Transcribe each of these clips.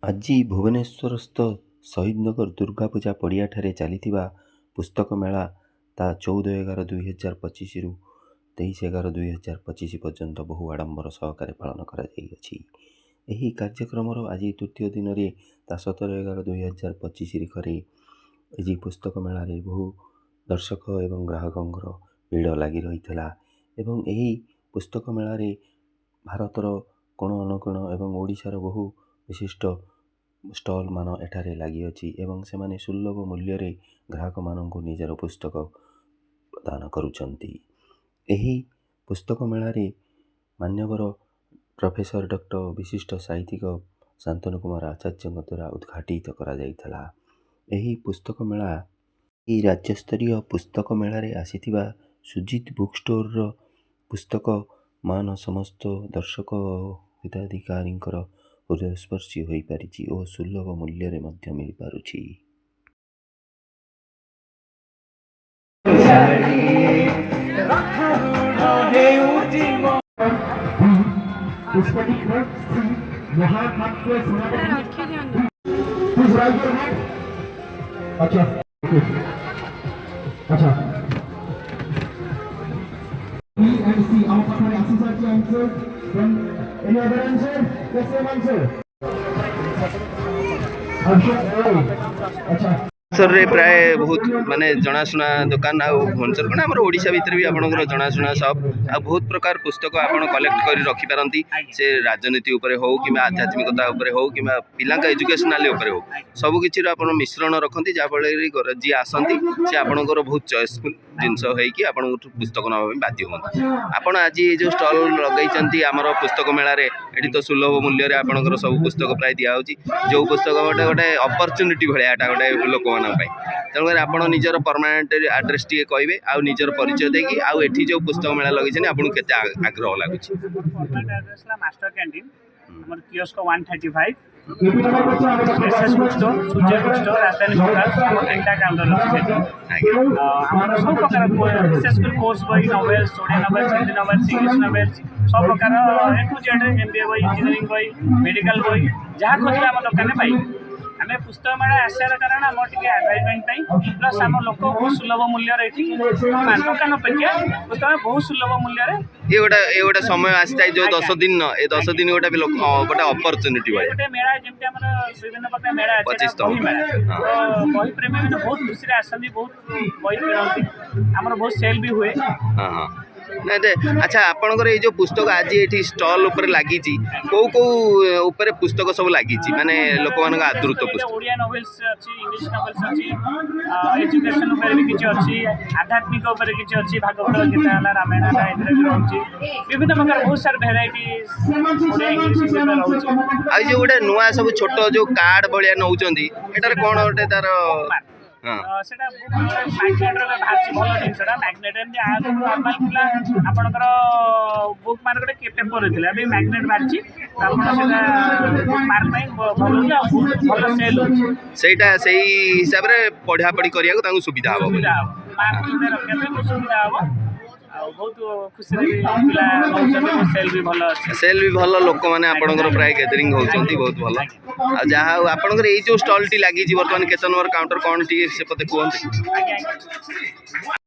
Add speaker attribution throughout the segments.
Speaker 1: ଆଜି ଭୁବନେଶ୍ୱରସ୍ଥ ଶହୀଦନଗର ଦୁର୍ଗାପୂଜା ପଡ଼ିଆଠାରେ ଚାଲିଥିବା ପୁସ୍ତକ ମେଳା ତା 14/11/2025ରୁ 23/11/2025 ପର୍ଯ୍ୟନ୍ତ ବହୁ ଆଡ଼ମ୍ବର ସହକାରେ ପାଳନ କରାଯାଇଅଛି। ଏହି କାର୍ଯ୍ୟକ୍ରମର ଆଜି ତୃତୀୟ ଦିନରେ ତା 17/11/2025 ଆଜି ପୁସ୍ତକ ମେଳାରେ ବହୁ ଦର୍ଶକ ଏବଂ ଗ୍ରାହକଙ୍କର ଭିଡ଼ ଲାଗି ରହିଥିଲା ଏବଂ ଏହି ପୁସ୍ତକ ମେଳାରେ ଭାରତର କୋଣ ଅନୁକୋଣ ଏବଂ ଓଡ଼ିଶାର ବହୁ ବିଶିଷ୍ଟ ଷ୍ଟଲ୍ ମାନ ଏଠାରେ ଲାଗିଅଛି ଏବଂ ସେମାନେ ସୁଲଭ ମୂଲ୍ୟରେ ଗ୍ରାହକମାନଙ୍କୁ ନିଜର ପୁସ୍ତକ ପ୍ରଦାନ କରୁଛନ୍ତି। ଏହି ପୁସ୍ତକ ମେଳାରେ ମାନ୍ୟବର ପ୍ରଫେସର ଡକ୍ଟର ବିଶିଷ୍ଟ ସାହିତ୍ୟିକ ଶାନ୍ତନୁ କୁମାର ଆଚାର୍ଯ୍ୟଙ୍କ ଦ୍ୱାରା ଉଦ୍ଘାଟିତ କରାଯାଇଥିଲା। ଏହି ପୁସ୍ତକ ମେଳା ଏହି ରାଜ୍ୟସ୍ତରୀୟ ପୁସ୍ତକ ମେଳାରେ ଆସିଥିବା ସୁଜିତ ବୁକ୍ ଷ୍ଟୋରର ପୁସ୍ତକ ମାନ ସମସ୍ତ ଦର୍ଶକ ହିତାଧିକାରୀଙ୍କର ହୃଦୟସ୍ପର୍ଶୀ ହୋଇପାରିଛି ଓ ସୁଲଭ ମୂଲ୍ୟରେ ମଧ୍ୟ ମିଳିପାରୁଛି। भुवनेश्वर प्राय बहुत माने जनाशुना दुकान आ भुवनेश्वर कौन आम ओडिशा भितर भी आपंकर जनाशुना सब आ बहुत प्रकार पुस्तक आप कलेक्ट कर रखिपारती से राजनीति उपरे हो कि आध्यात्मिकता उपरे हो कि पिला एजुकेशनाल उपरे हो सबकि मिश्रण रखती जहाँफल जी आसती से आपंकर बहुत चॉइसफुल जिनस हो पुस्तक ना बाध्य हमें आपड़ आज जो स्टल लगे आमर पुस्तक मेलार ये तो सुलभ मूल्य आपंकर सब पुस्तक प्राय दिखाई जो पुस्तक गोटे गोटे अपरच्युनिटी भाया गोटे लोक तेणुकर आप निजर परमानेंट आड्रेस टी कहे आउ निजर परिचय देकी आउ एठी जो पुस्तक मेला लगे आपको केते आग्रह लगुच
Speaker 2: मास्टर कैंटीन हमर कियोस्क 135 एसएस बुक स्टोर सूर्य बुक स्टोर राजधानी बुक तीनटा काउंटर अछि हमर सब प्रकार विशेष कर कोर्स बही novels Odia novels Hindi novels English novels सब प्रकार ए टू जेड एमबीए बही इंजीनियरिंग बही मेडिकल बही जहाँ खोजबे हम दुकान पाई आम पुस्तक मेला आसार कारण आम टे एडवर्टाइजमेंट प्लस आम लोक बहुत सुलभ मूल्य दुकान अपेक्षा पुस्तक बहुत सुलभ मूल्य
Speaker 1: ये गोटे समय आसी जो 10 दिन ये 10 दिन गोटे गोटे अपरच्युनिटी
Speaker 2: गोटे मेला जमी विभिन्न प्रकार मेला बही मेला तो बही प्रेमी भी बहुत खुशी आसती बहुत बही किणती आम बहुत सेल भी हुए।
Speaker 1: अच्छा आपनकर ये जो पुस्तक आज ये स्टॉल ऊपर लगी कौ कौ ऊपर पुस्तक सब लगी माने लोक मान आदृत पुस्तक
Speaker 2: ओडिया नोवेल्स अछि इंग्लिश नोवेल्स अछि एजुकेशन ऊपर भी किछ अछि आध्यात्मिक ऊपर किछ अछि भागवत गीता हला रामायण हला एतरे भी रहउछि विभिन्न प्रकार बहुत सारे वेराइटीज ओडिया इंग्लिश में रहउछि
Speaker 1: आ जो गोटे नुआ सब छोट जो कार्ड भलिया नउचंदी एटार कोन गोटे तार
Speaker 2: सेटा बुक मार्केट रे भाछि भलो जिनसटा मैग्नेट एमदी आ नॉर्मल पिला आपनकर बुक मार्केट के पेपर थिला बे मैग्नेट भाछि आपन सेटा मार्क पई भलो सेल
Speaker 1: सेटा सेही हिसाब रे पढा पढी करिया को तांगु सुविधा हो
Speaker 2: मार्क में रखे में सुविधा हो बहुत खुशी पिला सेल भी भलो अछि
Speaker 1: सेल भी भलो लोक माने आपनकर प्राय गैदरिंग होचंती बहुत भलो आ जहा आपनकर ए जो स्टॉल टी लागी जी वर्तमान केते नंबर काउंटर कोन टी से पते कोन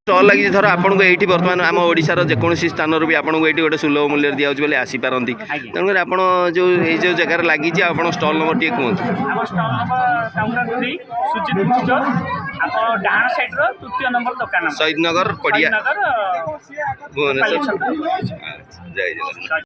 Speaker 1: स्टॉल लगी धर आपन को एठी वर्तमान आम ओडिसा रो जेकोसी स्थान रो भी आपन को एठी गोटे सुलभ मूल्य दिया बोले आसी पारंती तेणुकर आपन जो ए जो जगह लगी आपन स्टॉल नंबर टी कोन
Speaker 2: हम स्टॉल नंबर काउंटर 3 सुजित बुक स्टोर आपन डाहां साइड रो तृतीय नंबर दुकान
Speaker 1: शहीदनगर पडिया
Speaker 2: नगर
Speaker 1: भुवनेश्वर जय जय।